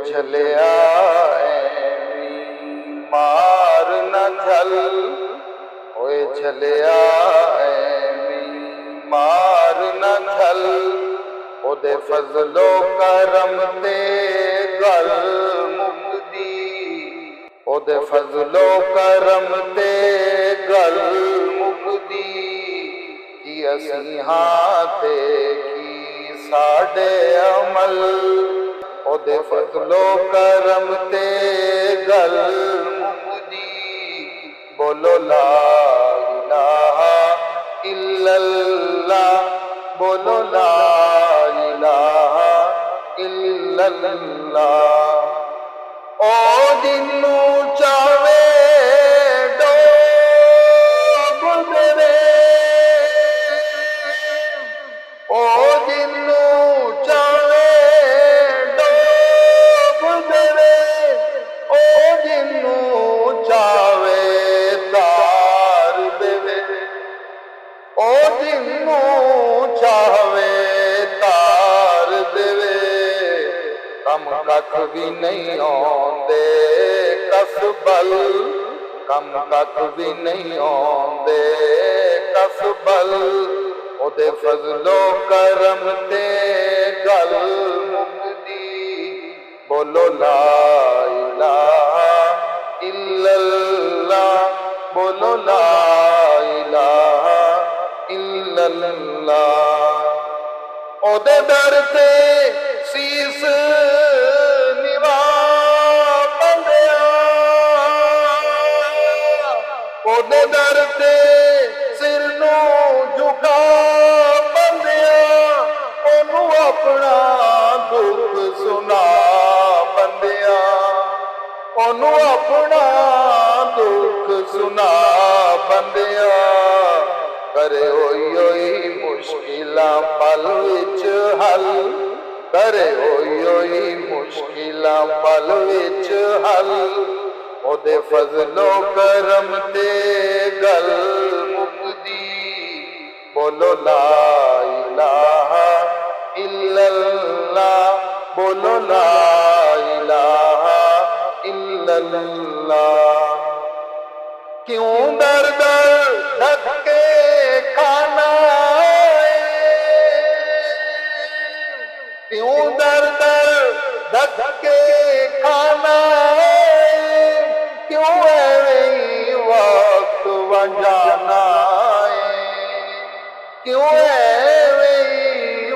झलिया ऐवी मार न झल, ओए झलिया ऐवी मार न झल, ओदे फजलो करम ते गल मुकदी, ओदे फजलो करम ते गल मुकदी, कि असीं हां ते की साडे अमल, ओदे फजलो करम ते गल मुकदी, बोलो ला इलाहा इल्लल्लाह, बोलो ला इलाहा इल्लल्लाह। ओ जिन्नू चावे डोब देवे, ओ जिन्नू चावे डोब देवे, ओ जिन्नू चावे तार देवे, ओ जिन्नू चावे तार देवे, कम कख भी नहीं आउंदे कसबल, कम कख भी नहीं आउंदे कसबल, ओदे फजलो करम ते गल मुकदी, बोलो ला इलाहा इल्लल्लाह, बोलो ला इलाहा इल्लल्लाह। ओदे दर ते सीस निवा बंदिया, ओदे दर ते सिर नू झुका बंदिया, ओनू अपना दुख सुना बंदिया, ओनू अपना दुख सुना बंदिया, करे होई होई मुश्किलां पल विच हल, करे होई होई मुश्किलां पल विच हल, ओदे फजलो करम ते गल मुकदी, बोलो ला इलाहा इल्लल्लाह, बोलो ला इलाहा इल्लल्लाह। क्यों दर दर धक्के खाना है, क्यों दर दर धक्के खाना है, क्यों ऐवें वक्त वंजाना है, क्यों ऐवें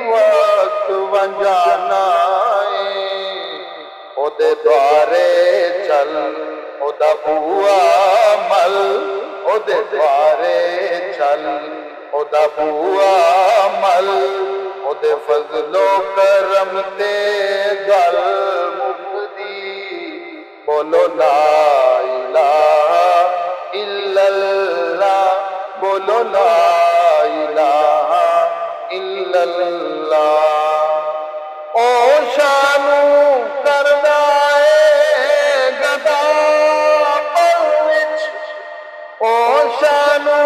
वक्त वंजाना है, ओदे द्वारे चल ओदा बुआ मल, ओदे द्वारे चल ओदा बुआ मल, ओदे फजलो करम ते गल मुकदी, बोलो ला इलाहा इल्लल्लाह, बोलो ला इलाहा इल्लल्लाह। ओ शानू करदा ओ शानू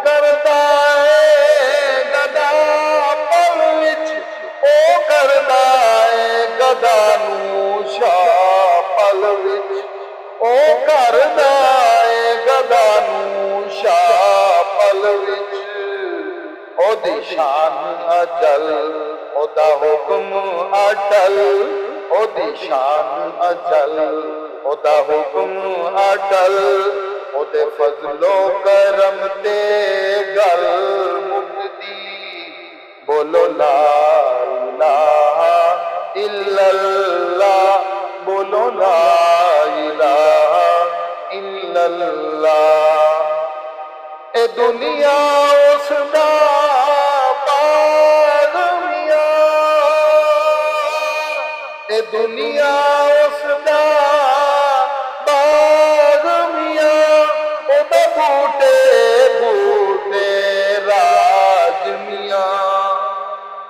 करदा है गदा पल विच, ओ करदा है गदा नू शाह पल विच, ओ करदा है गदा नू शाह पल विच, ओदी शान अचल ओदा हुक्म अटल, ओदी शान अचल ओदा हुक्म अटल, ओदे फजलो करम ते गल मुकदी, बोलो ला इलाहा इल्लल्लाह, बोलो ला इलाहा इल्लल्लाह। ए दुनिया उसदा बाग मियां, ए दुनिया उसदा बूटे बूटे राज मियां,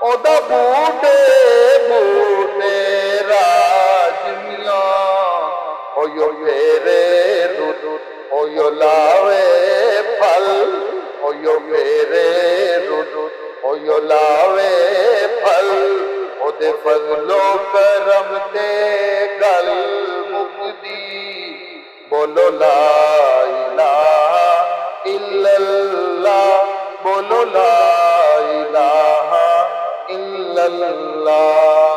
ओदा बूटे बूटे राज मियां, ओयो फेरे रुत ओयो लावे फल, ओयो फेरे रुत ओयो लावे फल, ओदे फजलो करम ते बोलो ला इलाहा इल्लल्लाह, बोलो ला इलाहा इल्लल्लाह।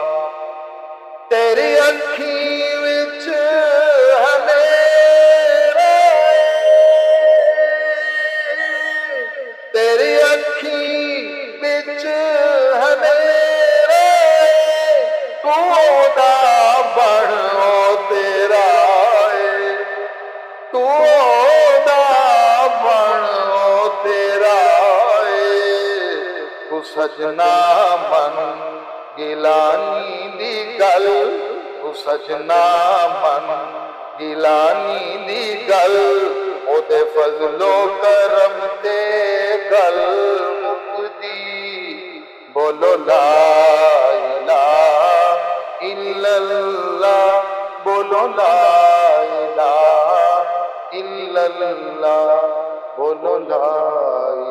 तेरी अखी विच हनेरा, तेरी अखी विच हनेरा, तू ओदा बण ओ तेरा है, तू ओदा बण ओ तेरा है। तू सजना मन गिलानी दी गल, तू सजना मन गिलानी दी गल, ओदे फजलो करम ते गल मुकदी। बोलो ला इलाहा इल्लल्लाह, बोलो ला इलाहा इल्लल्लाह, बोलो ला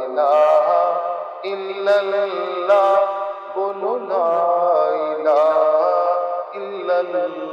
इलाहा इल्लल्लाह, बोलो ला इलाहा इल्लल्लाह।